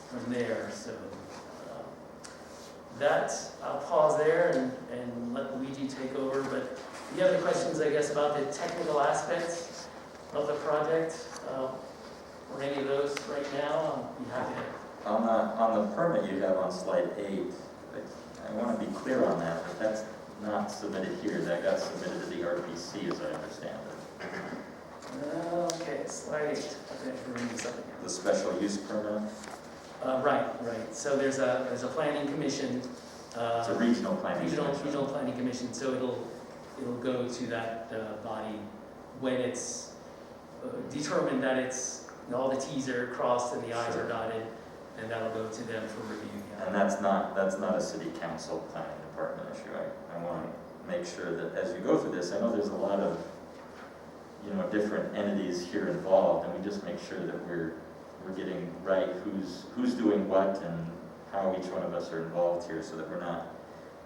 from there. So I'll pause there and let Luigi take over. But if you have any questions, I guess, about the technical aspects of the project, or any of those right now, I'll be happy to. On the permit you have on slide 8, I want to be clear on that, but that's not submitted here. That got submitted to the RPC, as I understand it. Okay, slide 8. Okay, we're reading this up again. The special use permit. Right. So there's a planning commission. It's a regional planning commission. Regional planning commission. So it'll go to that body when it's determined that it's all the T's are crossed and the I's are dotted, and that'll go to them for review. Yeah. And that's not a city council planning department issue. I want to make sure that as you go through this, I know there's a lot of different entities here involved, and we just make sure that we're getting right who's doing what and how each one of us are involved here, so that we're not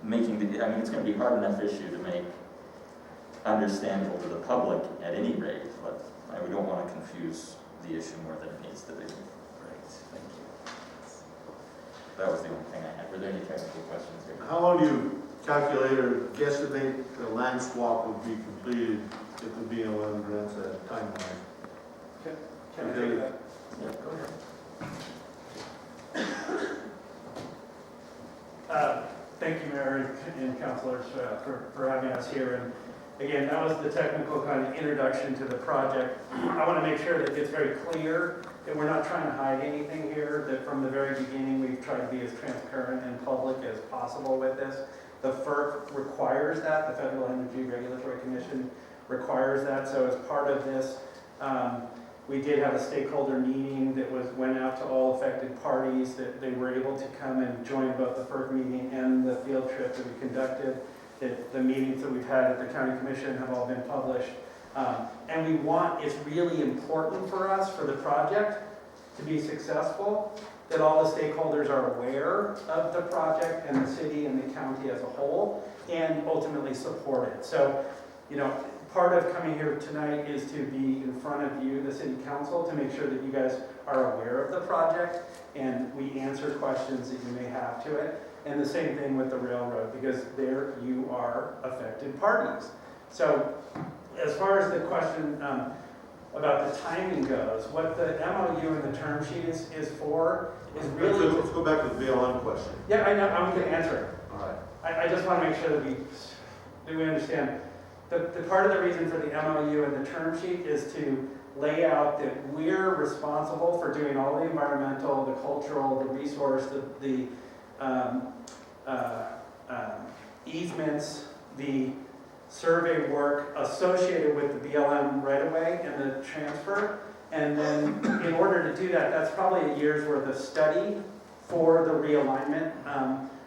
making it's going to be a hard enough issue to make understandable to the public at any rate, but we don't want to confuse the issue more than it needs to be. Right, thank you. That was the only thing I had. Were there any technical questions here? How long do you calculate or guesstimate the land swap would be completed if the BLM grants a timeline? Can I take that? Yeah, go ahead. Thank you, Mayor and councilors, for having us here. And again, that was the technical kind of introduction to the project. I want to make sure that it's very clear that we're not trying to hide anything here, that from the very beginning we've tried to be as transparent and public as possible with this. The FERC requires that, the Federal Energy Regulatory Commission requires that. So as part of this, we did have a stakeholder meeting that went out to all affected parties, that they were able to come and join both the FERC meeting and the field trip that we conducted. The meetings that we've had at the County Commission have all been published. And it's really important for us, for the project to be successful, that all the stakeholders are aware of the project and the city and the county as a whole, and ultimately support it. So, part of coming here tonight is to be in front of you, the city council, to make sure that you guys are aware of the project and we answer questions that you may have to it. And the same thing with the railroad, because there you are affected parties. So as far as the question about the timing goes, what the MOU and the term sheet is for is really... Let's go back to the BLM question. Yeah, I know, I'm going to answer it. All right. I just want to make sure that we understand. The part of the reason for the MOU and the term sheet is to lay out that we're responsible for doing all the environmental, the cultural, the resource, the easements, the survey work associated with the BLM right-of-way and the transfer. And then in order to do that, that's probably a year's worth of study for the realignment,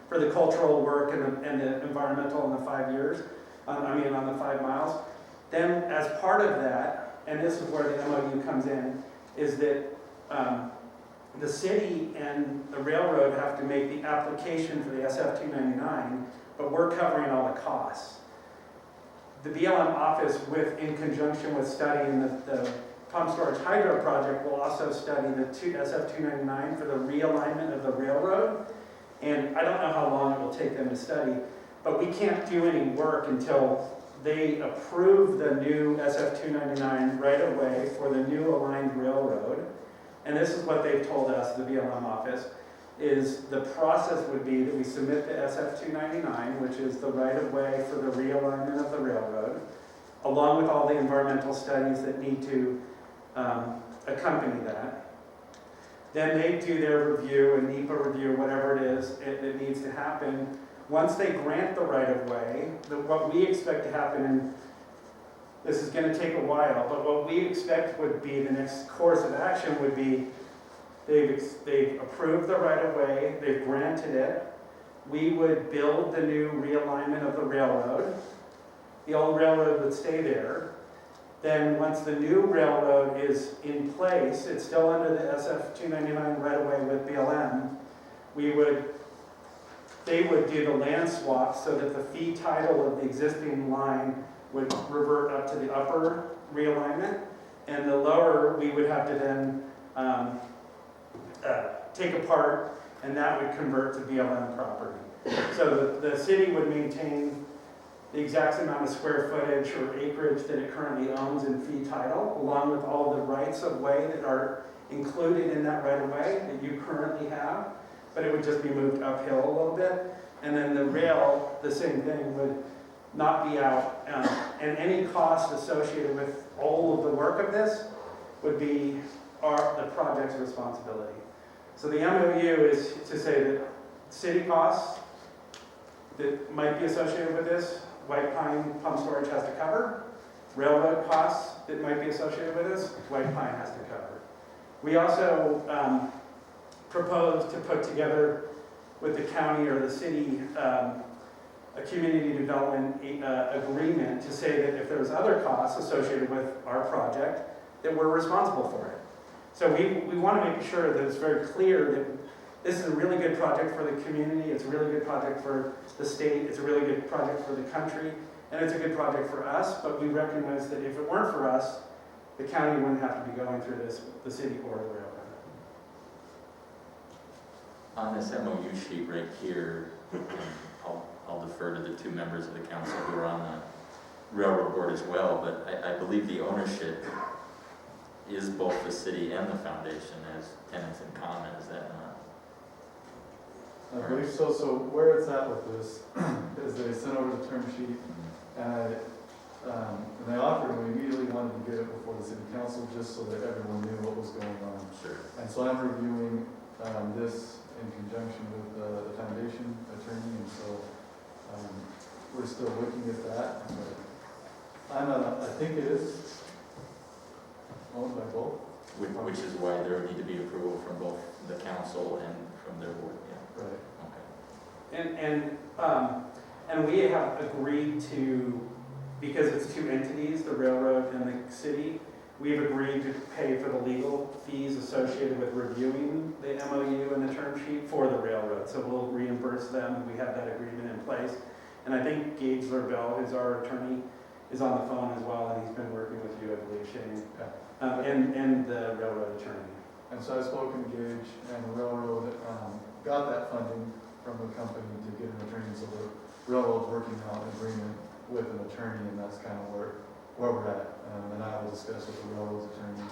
for the cultural work and the environmental in the 5 years. On the 5 miles. Then as part of that, and this is where the MOU comes in, is that the city and the railroad have to make the application for the SF-299, but we're covering all the costs. The BLM office, in conjunction with studying the pump storage hydro project, will also study the SF-299 for the realignment of the railroad. And I don't know how long it will take them to study, but we can't do any work until they approve the new SF-299 right away for the new aligned railroad. And this is what they've told us, the BLM office, is the process would be that we submit the SF-299, which is the right of way for the realignment of the railroad, along with all the environmental studies that need to accompany that. Then they do their review, a NEPA review, whatever it is that needs to happen. Once they grant the right-of-way, what we expect to happen, and this is going to take a while, but what we expect would be the next course of action would be they've approved the right-of-way, they've granted it, we would build the new realignment of the railroad, the old railroad would stay there. Then once the new railroad is in place, it's still under the SF-299 right-of-way with BLM, they would do the land swap so that the fee title of the existing line would revert up to the upper realignment, and the lower we would have to then take apart, and that would convert to BLM property. So the city would maintain the exact amount of square footage or acreage that it currently owns in fee title, along with all the rights of way that are included in that right of way that you currently have, but it would just be moved uphill a little bit. And then the rail, the same thing, would not be out, and any cost associated with all of the work of this would be the project's responsibility. So the MOU is to say that city costs that might be associated with this, White Pine Pump Storage has to cover. Railroad costs that might be associated with this, White Pine has to cover. We also propose to put together with the county or the city a community development agreement to say that if there's other costs associated with our project, that we're responsible for it. So we want to make sure that it's very clear that this is a really good project for the community, it's a really good project for the state, it's a really good project for the country, and it's a good project for us, but we recognize that if it weren't for us, the county wouldn't have to be going through this, the city or the railroad. On this MOU sheet right here, I'll defer to the two members of the council who are on the railroad board as well, but I believe the ownership is both the city and the foundation as tenants in common, is that not? I believe so. So where it's at with this is they sent over the term sheet, and they offered, and we immediately wanted to get it before the city council just so that everyone knew what was going on. Sure. And so I'm reviewing this in conjunction with the foundation attorney, and so we're still looking at that. But I think it is owned by both. Which is why there would need to be approval from both the council and from their board, yeah. Right. Okay. And we have agreed to, because it's two entities, the railroad and the city, we've agreed to pay for the legal fees associated with reviewing the MOU and the term sheet for the railroad. So we'll reimburse them, we have that agreement in place. And I think Gage Bell, who's our attorney, is on the phone as well, and he's been working with you, I believe, Shane, and the railroad attorney. And so I've spoken to Gage, and the railroad got that funding from the company to get an attorney, so the railroad's working on an agreement with an attorney, and that's kind of where we're at. And I will discuss with the railroad's attorney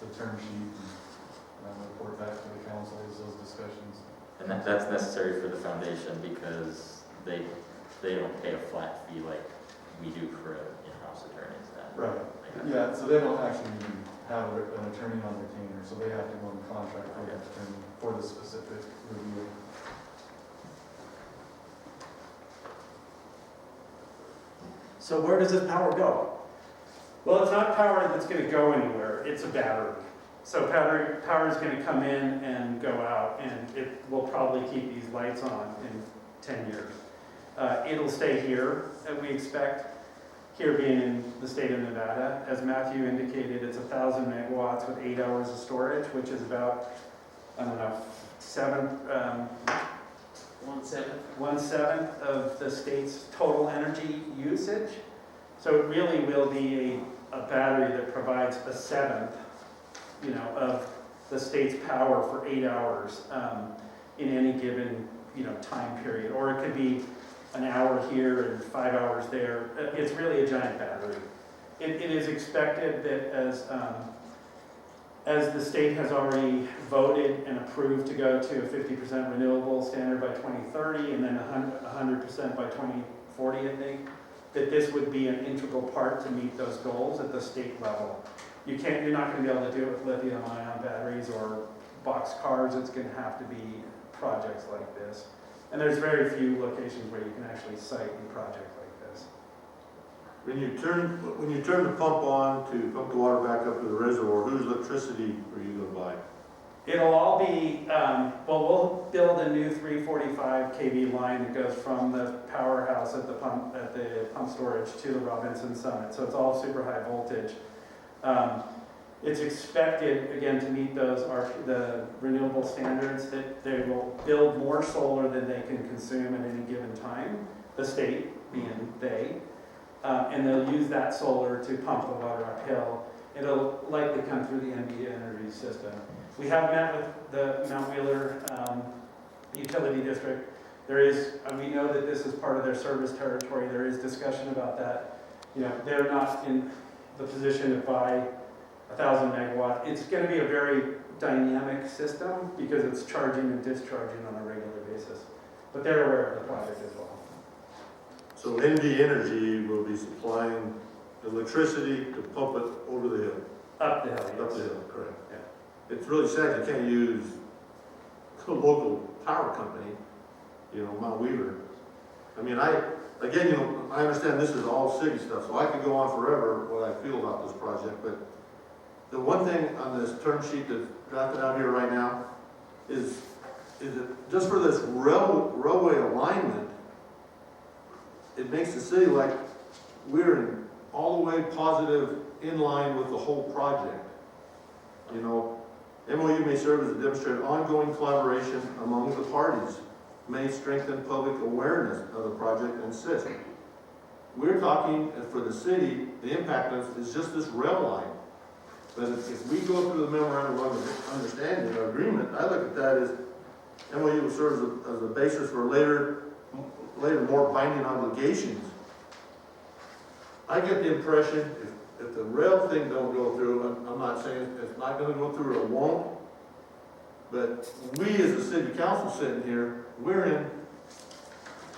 the term sheet and report back to the council as those discussions. And that's necessary for the foundation because they don't pay a flat fee like we do for in-house attorneys. Right. Yeah, so they don't actually have an attorney on retainer, so they have to go and contract with an attorney for the specific review. So where does this power go? Well, it's not power that's going to go anywhere, it's a battery. So power is going to come in and go out, and it will probably keep these lights on in 10 years. It'll stay here, we expect, here being in the state of Nevada. As Matthew indicated, it's 1,000 megawatts with 8 hours of storage, which is about, I don't know, 1/7 of the state's total energy usage. So it really will be a battery that provides 1/7, of the state's power for 8 hours in any given, time period. Or it could be an hour here and 5 hours there. It's really a giant battery. It is expected that as the state has already voted and approved to go to a 50% renewable standard by 2030 and then 100% by 2040, I think, that this would be an integral part to meet those goals at the state level. You're not going to be able to do it with lithium-ion batteries or box cars. It's going to have to be projects like this. And there's very few locations where you can actually site a project like this. When you turn the pump on to pump the water back up to the reservoir, whose electricity are you going to buy? It'll all be, we'll build a new 345 kV line that goes from the powerhouse at the pump storage to the Robinson Summit. So it's all super high voltage. It's expected, again, to meet the renewable standards, that they will build more solar than they can consume at any given time, the state being they, and they'll use that solar to pump the water uphill. It'll likely come through the NV energy system. We have met with the Mount Wheeler Utility District. There is, and we know that this is part of their service territory. There is discussion about that. You know, they're not in the position to buy 1,000 megawatt. It's going to be a very dynamic system because it's charging and discharging on a regular basis. But they're aware of the project as well. So NV Energy will be supplying electricity to pump it over the hill. Up the hill, yes. Up the hill, correct. Yeah. It's really sad you can't use the local power company, you know, Mount Wheeler. I mean, again, you know, I understand this is all city stuff, so I could go on forever what I feel about this project, but the one thing on this term sheet that's drafted out here right now is it just for this railway alignment, it makes the city like we're in all the way positive in line with the whole project. You know, MOU may serve as a demonstrated ongoing collaboration among the parties, may strengthen public awareness of the project and system. We're talking for the city, the impact of is just this rail line. But if we go through the memorandum of understanding or agreement, I look at that as MOU will serve as a basis for later more binding obligations. I get the impression if the rail thing don't go through, I'm not saying it's not going to go through or it won't, but we as a city council sitting here, we're in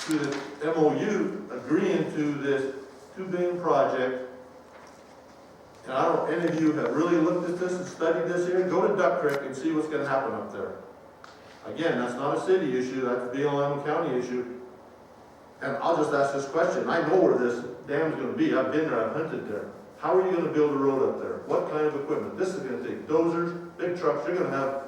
to the MOU agreeing to this $2 billion project. And I don't, any of you have really looked at this and studied this here, go to Duck Creek and see what's going to happen up there. Again, that's not a city issue, that's a BLM County issue. And I'll just ask this question. I know where this dam's going to be. I've been there, I've hunted there. How are you going to build a road up there? What kind of equipment? This is going to take dozers, big trucks. You're going to have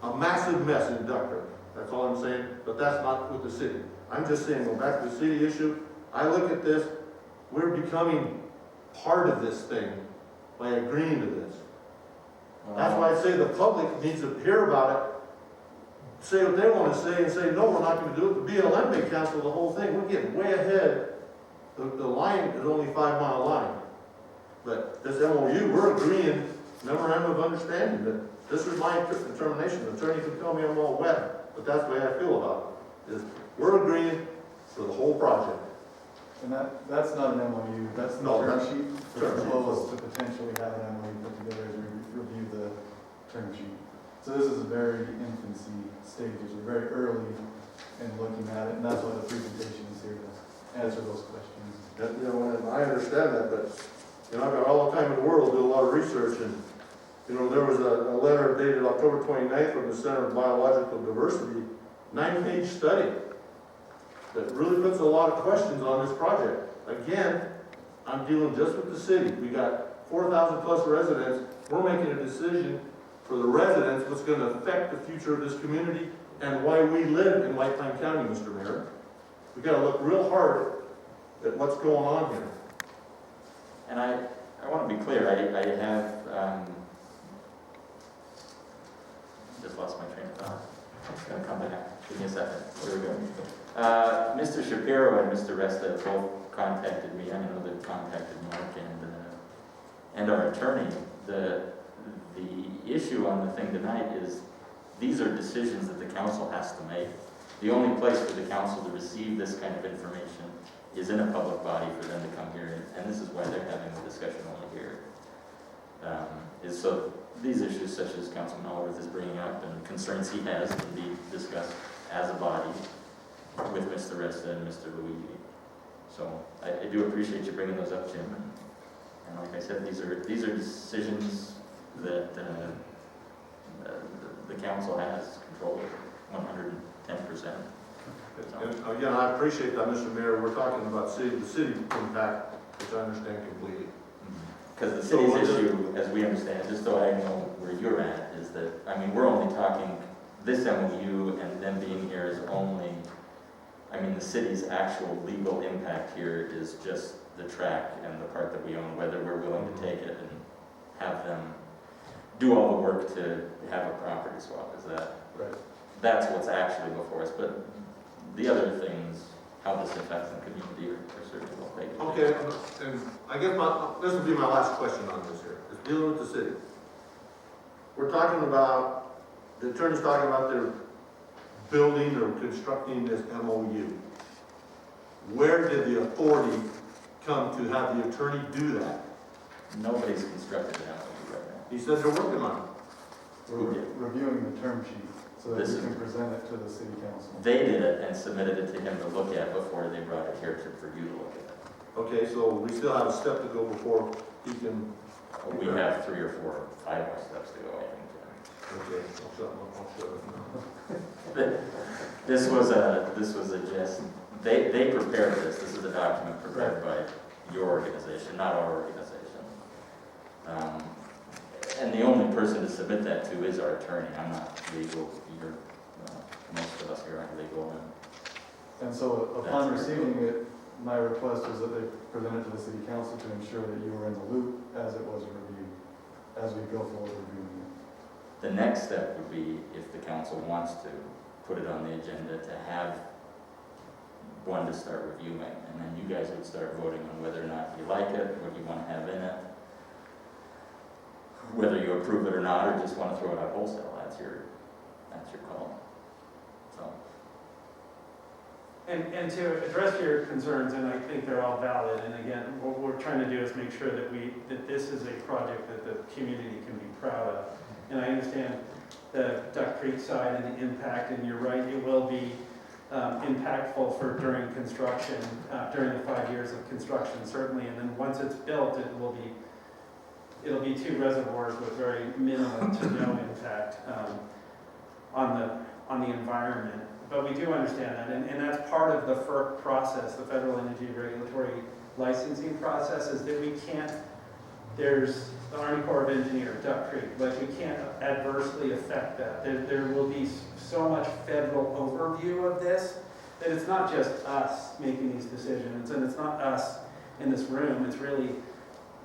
a massive mess in Duck Creek. That's all I'm saying, but that's not with the city. I'm just saying, go back to the city issue. I look at this, we're becoming part of this thing by agreeing to this. That's why I say the public needs to hear about it, say what they want to say, and say, no, we're not going to do it. The BLM may cancel the whole thing. We're getting way ahead. The line is only 5 mile line. But this MOU, we're agreeing, memorandum of understanding, that this is my determination. The attorney can tell me I'm all wet, but that's the way I feel about it. Is we're agreeing for the whole project. And that's not an MOU, that's the No, term that's- sheet. term We're sheet. proposed to potentially have an MOU put together as we review the term sheet. So this is a very infancy stages, we're very early in looking at it, and that's why the presentation is here to answer those questions. And, you know, and I understand that, but, you know, I've got all the time in the world to do a lot of research, and, you know, there was a letter dated October 29th from the Center of Biological Diversity, 9-page study that really puts a lot of questions on this project. Again, I'm dealing just with the city. We got 4,000 plus residents. We're making a decision for the residents what's going to affect the future of this community and why we live in White Pine County, Mr. Mayor. We got to look real hard at what's going on here. And I want to be clear, I have, just lost my train of thought. It's going to come back. Give me a second. Here we go. Mr. Shapiro and Mr. Resta both contacted me. I know they've contacted Mark and our attorney. The issue on the thing tonight is these are decisions that the council has to make. The only place for the council to receive this kind of information is in a public body for them to come here, and this is why they're having the discussion only here. Is so these issues such as Councilman Allworth is bringing up and concerns he has can be discussed as a body with Mr. Resta and Mr. Luigi. So I do appreciate you bringing those up, Jim. And like I said, these are decisions that the council has control over 110%. And again, I appreciate that, Mr. Mayor. We're talking about the city impact, which I understand completely. Because the city's issue, as we understand, just so I know where you're at, is that, I mean, we're only talking this MOU and them being here is only, I mean, the city's actual legal impact here is just the track and the part that we own, whether we're willing to take it and have them do all the work to have a property swap. Is that? Right. That's what's actually before us. But the other things, how this affects the community, are certainly well taken. Okay, and I guess this will be my last question on this here. It's dealing with the city. we're talking about, the attorney's talking about their building or constructing this MOU. Where did the authority come to have the attorney do that? Nobody's constructed an MOU right now. He said they're working on it. Who did? Reviewing the term sheet so that This we is- can present it to the city council. They did it and submitted it to him to look at before they brought it here for you to look at. Okay, so we still have a step to go before he can, We have 3 or 4 or 5 more steps to go, I think. okay, I'll shut up now. This was a just, they prepared this. This is a document prepared by your organization, not our organization. And the only person to submit that to is our attorney. I'm not legal. Most of us here aren't legal. And so upon That's very receiving it, my request was that they present it to the city council to ensure that you were in the loop as it was reviewed, as we go forward reviewing it. The next step would be, if the council wants to, put it on the agenda to have one to start reviewing, and then you guys would start voting on whether or not you like it, what you want to have in it, whether you approve it or not, or just want to throw it out wholesale. That's your call. So, And to address your concerns, and I think they're all valid, and again, what we're trying to do is make sure that this is a project that the community can be proud of. And I understand the Duck Creek side and the impact, and you're right, it will be impactful for during construction, during the 5 years of construction, certainly, and then once it's built, it'll be 2 reservoirs with very minimal to no impact on the environment. But we do understand that, and that's part of the FERC process, the Federal Energy Regulatory Licensing process, is that we can't, there's the Army Corps of Engineers, Duck Creek, but we can't adversely affect that. There will be so much federal overview of this that it's not just us making these decisions, and it's not us in this room, it's really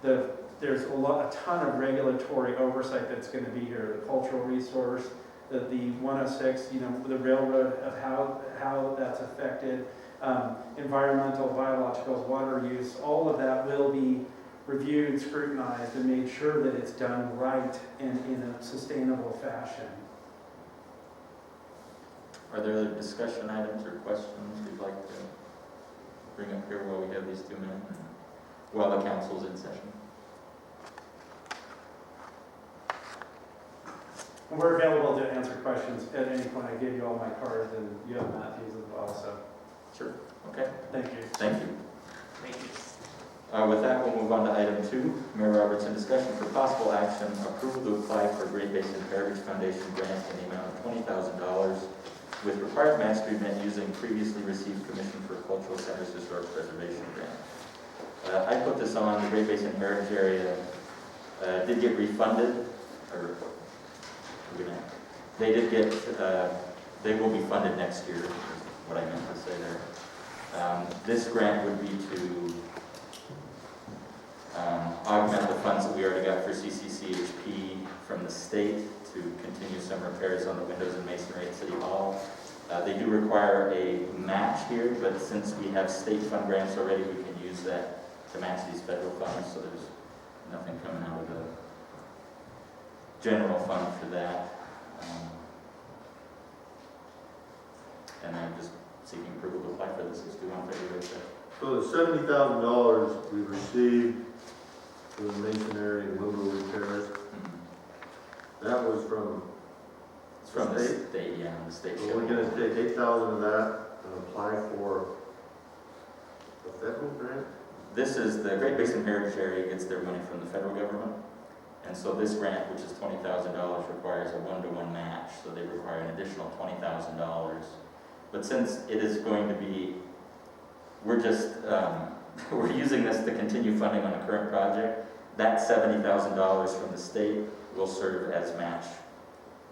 there's a ton of regulatory oversight that's going to be here, the cultural resource, the 106, the railroad of how that's affected, environmental, biological, water use, all of that will be reviewed, scrutinized, and made sure that it's done right and in a sustainable fashion. are there other discussion items or questions you'd like to bring up here while we have these 2 minutes, while the council's in session? And we're available to answer questions at any point. I gave you all my cards, and you have Matthew's as well, so Sure. Okay. thank you. Thank you. Thank you. With that, we'll move on to item 2. Mayor Robertson, discussion for possible action, approval to apply for Great Basin Heritage Foundation grant in the amount of $20,000 with required match to be met using previously received Commission for Cultural Centers Historic Preservation grant. I put this on. The Great Basin Heritage area did get refunded, or they did get, they will be funded next year, is what I meant to say there. This grant would be to augment the funds that we already got for CCCHP from the state to continue some repairs on the windows and masonry at City Hall. They do require a match here, but since we have state fund grants already, we can use that to match these federal funds, so there's nothing coming out of the general fund for that. And I'm just seeking approval to apply for this. It's due on February 5th. So the $70,000 we received for the masonry and window repairs, that was from, It's from the State? state, yeah, the state. so we're gonna take 8,000 of that and apply for a federal grant? This is, the Great Basin Heritage Area gets their money from the federal government. And so this grant, which is $20,000, requires a 1-to-1 match. So they require an additional $20,000. But since it is going to be, we're just, we're using this to continue funding on a current project, that $70,000 from the state will serve as match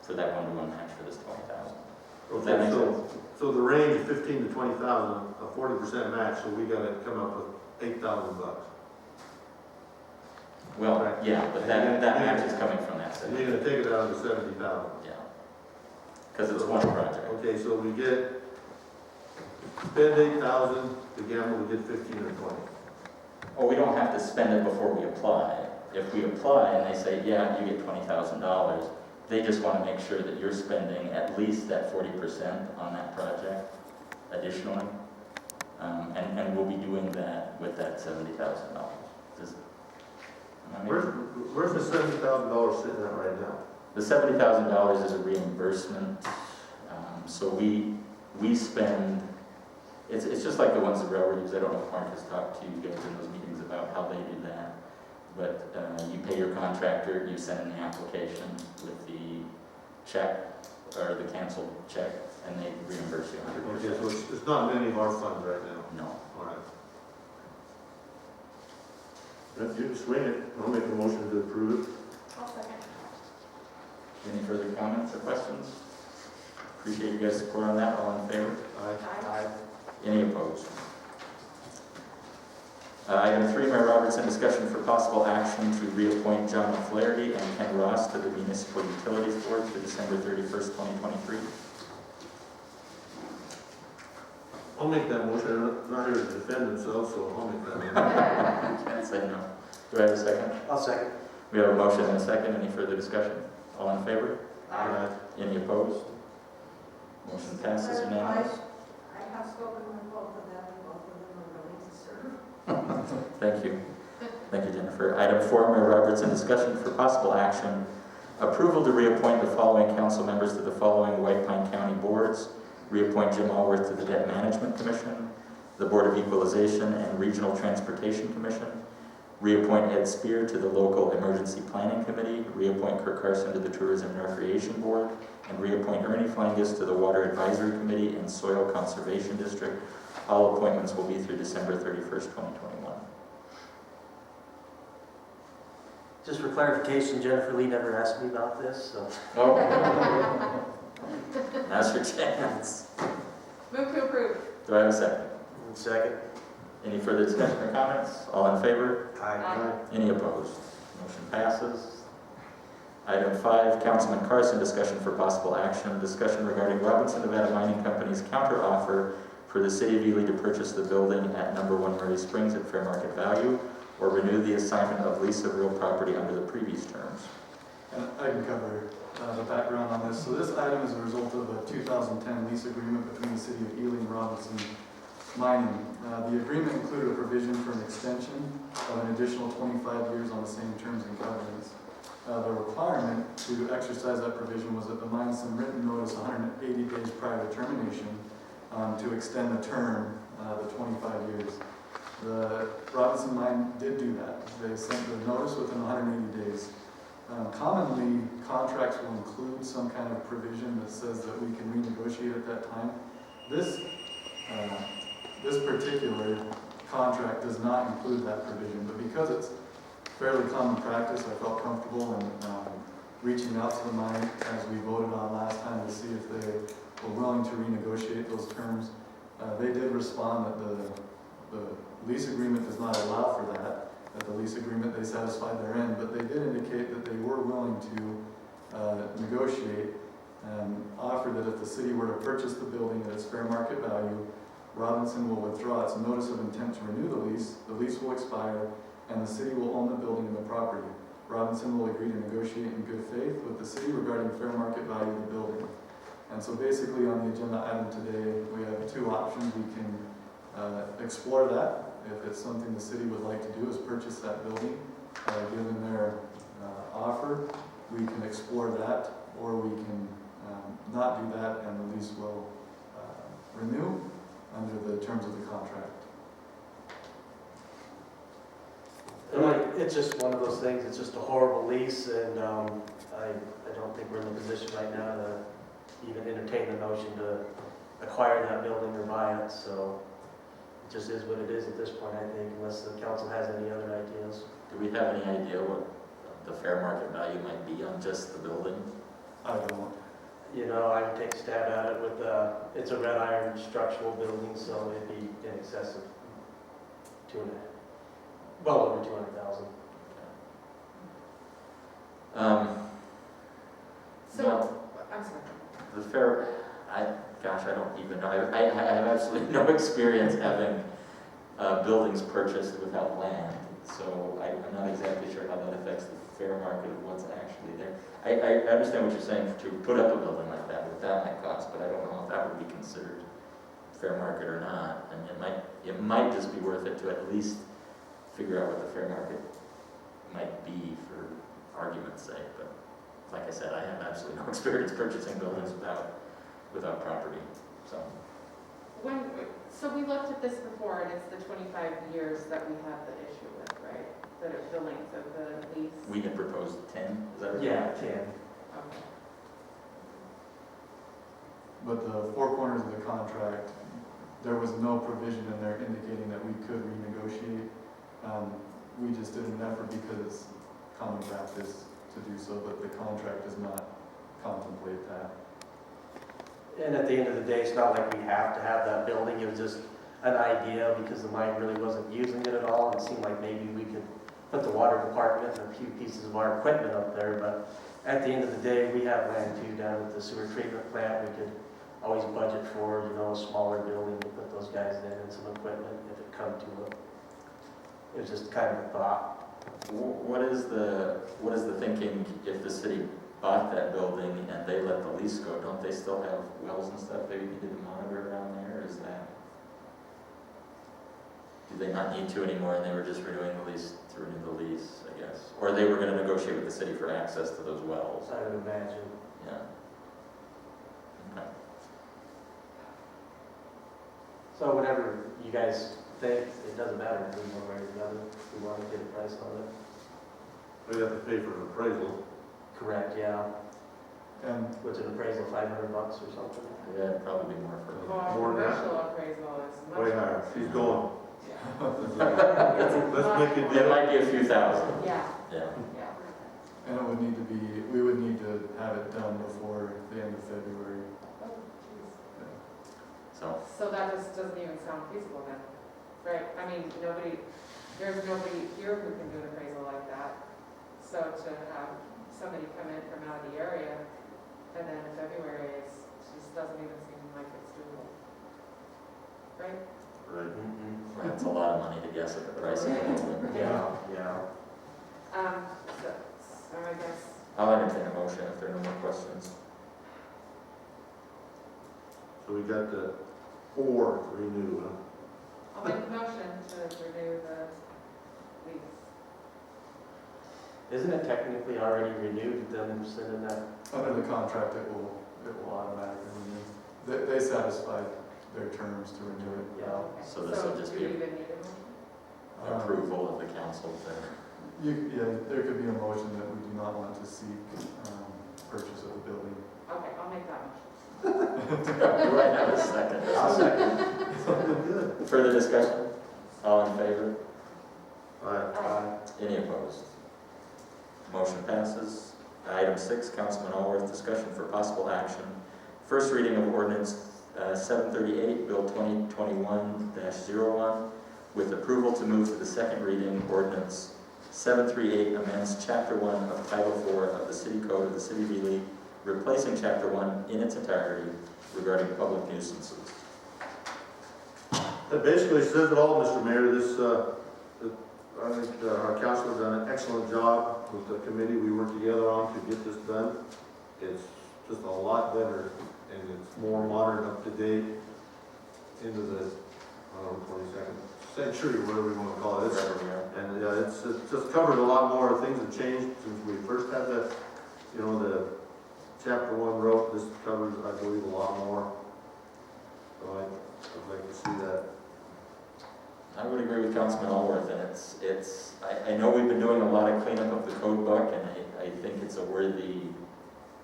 for that 1-to-1 match for this $20,000. Does that make sense? So the range is 15 to 20,000, a 40% match, so we gotta come up with $8,000. Well, Right. yeah, but that match is coming from that And city. you're gonna take it out of the 70,000. Yeah. Because it's one project. Okay, so we spend 8,000, the gamble we get 15 or 20. Or we don't have to spend it before we apply. If we apply and they say, yeah, you get $20,000, they just want to make sure that you're spending at least that 40% on that project additionally. And we'll be doing that with that $70,000. Just- I mean, Where's the $70,000 sitting at right now? The $70,000 is a reimbursement, so we spend, it's just like the ones the railroad use. I don't know if Mark has talked to you guys in those meetings about how they do that, but you pay your contractor, you send in the application with the check, or the canceled check, and they reimburse you 100%. Okay, so it's not in any of our funds right now. No. All right. If you can swing it, I'll make a motion to approve it. I'll second. Any further comments or questions? Appreciate you guys' support on that. All in favor? Aye. Any opposed? Item 3, Mayor Robertson, discussion for possible action to reappoint John Flaherty and Ken Ross to the Municipal Utilities Board for December 31st, 2023. I'll make that motion. I'm not here to defend themselves, so I'll make that motion. Can't say no. Do I have a second? I'll second. We have a motion and a second. Any further discussion? All in favor? Aye. Any opposed? Motion passes unanimously. I have spoken with both of them, and both of them are willing to serve. Thank you. Thank you, Jennifer. Item 4, Mayor Robertson, discussion for possible action. Approval to reappoint the following council members to the following White Pine County boards. Reappoint Jim Allworth to the Debt Management Commission, the Board of Equalization and Regional Transportation Commission. Reappoint Ed Spear to the Local Emergency Planning Committee. Reappoint Kirk Carson to the Tourism and Recreation Board. And reappoint Ernie Flangus to the Water Advisory Committee and Soil Conservation District. All appointments will be through December 31st, 2021. Just for clarification, Jennifer Lee never asked me about this, so. Oh. Now's your chance. Move to approve. Do I have a second? Second. Any further discussion or comments? All in favor? Aye. Any opposed? Motion passes. Item 5, Councilman Carson, discussion for possible action. Discussion regarding Robinson Nevada Mining Company's counteroffer for the City of Ely to purchase the building at number 1 Murray Springs at fair market value, or renew the assignment of lease of real property under the previous terms. And I can cover the background on this. So this item is a result of a 2010 lease agreement between the City of Ely and Robinson Mining. The agreement included a provision for an extension of an additional 25 years on the same terms and covenants. The requirement to exercise that provision was that the mine send written notice 180 days prior to termination to extend the term, the 25 years. The Robinson Mine did do that. They sent the notice within 180 days. Commonly, contracts will include some kind of provision that says that we can renegotiate at that time. This particular contract does not include that provision, but because it's fairly common practice, I felt comfortable in reaching out to the mine as we voted on last time to see if they were willing to renegotiate those terms. They did respond that the lease agreement does not allow for that. At the lease agreement, they satisfied their end, but they did indicate that they were willing to negotiate and offer that if the city were to purchase the building at its fair market value, Robinson will withdraw its notice of intent to renew the lease will expire, and the city will own the building and the property. Robinson will agree to negotiate in good faith with the city regarding fair market value of the building. And so basically on the agenda item today, we have 2 options. We can explore that. If it's something the city would like to do is purchase that building, given their offer, we can explore that, or we can not do that and the lease will renew under the terms of the contract. And it's just one of those things, it's just a horrible lease, and I don't think we're in a position right now to even entertain the notion to acquire that building or buy it, so it just is what it is at this point, I think, unless the council has any other ideas. Do we have any idea what the fair market value might be on just the building? I don't. You know, I can take a stab at it with, it's a red iron structural building, so it'd be in excess of well over 200,000. So, No. I'm sorry. The fair, I don't even know. I have absolutely no experience having buildings purchased without land. so I'm not exactly sure how that affects the fair market of what's actually there. I understand what you're saying, to put up a building like that, what that might cost, but I don't know if that would be considered fair market or not. And it might just be worth it to at least figure out what the fair market might be for argument's sake, but like I said, I have absolutely no experience purchasing buildings without property, so. So we looked at this before, and it's the 25 years that we have the issue with, right? The length of the lease. We had proposed 10, is that right? Yeah, 10. Okay. But the four corners of the contract, there was no provision in there indicating that we could renegotiate. We just did an effort because it's common practice to do so, but the contract does not contemplate that. And at the end of the day, it's not like we have to have that building, it was just an idea because the mine really wasn't using it at all. It seemed like maybe we could put the water department and a few pieces of our equipment up there, but at the end of the day, we have land too down at the sewer treatment plant. We could always budget for, a smaller building to put those guys in and some equipment if it come to it. It was just kind of a thought. What is the thinking if the city bought that building and they let the lease go? Don't they still have wells and stuff they needed to monitor around there? Is that, do they not need to anymore and they were just renewing the lease to renew the lease, I guess? Or they were going to negotiate with the city for access to those wells? I would imagine. Yeah. Okay. So whatever you guys think, it doesn't matter if we one way or the other. We want to get a price on it. We have to pay for an appraisal. Correct, yeah. And What's an appraisal, $500 or something? Yeah, it'd probably be more for. Well, More than that. commercial appraisal is much. Way higher. She's going. Yeah. Let's make it It might be a few thousand. Yeah, Yeah. yeah. it would need to be, we would need to have it done before the end of February. Oh, geez. So, So that just doesn't even sound feasible then, right? I mean, there's nobody here who can do an appraisal like that. So to have somebody come in from out of the area, and then in February, it just doesn't even seem like it's doable. Right? Right. that's a lot of money to guess at the price of the building. Yeah, yeah. So I guess, I'll entertain a motion if there are no more questions. So we got the 4 to renew, huh? I'll make a motion to renew the lease. Isn't it technically already renewed, them sending that? Under the contract, it will automatically renew. They satisfied their terms to renew it. Yeah. Okay. So this will just do be you even need a motion? Approval of the council to, There could be a motion that we do not want to seek purchase of the building. Okay, I'll make that motion. do I have a second? I'll second. Something good. Further discussion? All in favor? All right. Any opposed? Motion passes. Item 6, Councilman Allworth, discussion for possible action. First reading of ordinance 738, Bill 2021-01, with approval to move to the second reading, ordinance 738 amends Chapter 1 of Title 4 of the City Code of the City of Ely, replacing Chapter 1 in its entirety regarding public nuisances. That basically says it all, Mr. Mayor. I think our council has done an excellent job with the committee we worked together on to get this done. It's just a lot better, and it's more modern, up to date, into the 22nd century, whatever you want to call it. Wherever we are. And it's just covered a lot more. Things have changed since we first had the Chapter 1 wrote. This covers, I believe, a lot more. So I'd like to see that. I would agree with Councilman Allworth, and I know we've been doing a lot of cleanup of the code book, and I think it's a worthy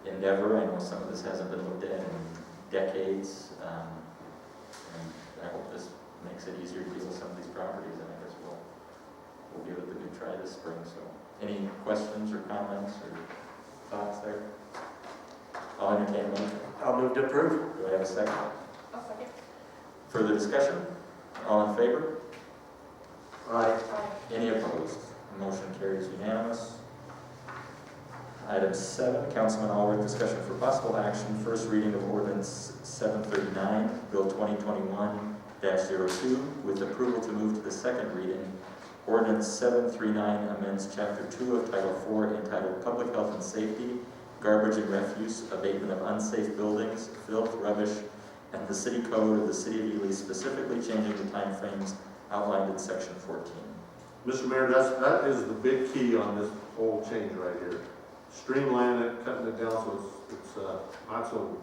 endeavor. I know some of this hasn't been looked at in decades, and I hope this makes it easier to deal with some of these properties, and I guess we'll give it a good try this spring. So, any questions or comments or thoughts there? I'll entertain a motion. I'll move to approve. Do I have a second? I'll second. Further discussion? All in favor? Aye. Any opposed? Motion carries unanimous. Item 7, Councilman Allworth, discussion for possible action, first reading of ordinance 739, Bill 2021-02, with approval to move to the second reading, Ordinance 739 amends Chapter 2 of Title 4 entitled Public Health and Safety, Garbage and Refuse, Abatement of Unsafe Buildings, Filth, Rubbish, and the City Code of the City of Ely, specifically changing the timeframes outlined in Section 14. Mr. Mayor, that is the big key on this whole change right here. Streamlining it, cutting it down so it's not so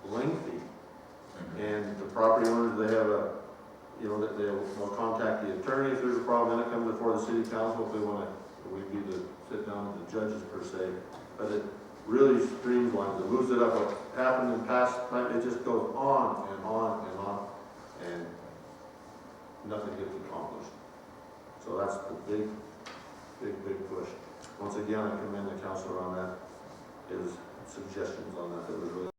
lengthy. And the property owners, they have a, you know, that they'll contact the attorney if there's a problem, then it comes before the city council if they want to, we'd be to sit down with the judges per se. But it really streamlines it, moves it up. What happened in past time, it just goes on and on and on, and nothing gets accomplished. So that's the big push. Once again, I commend the councilor on that, his suggestions on that, that was really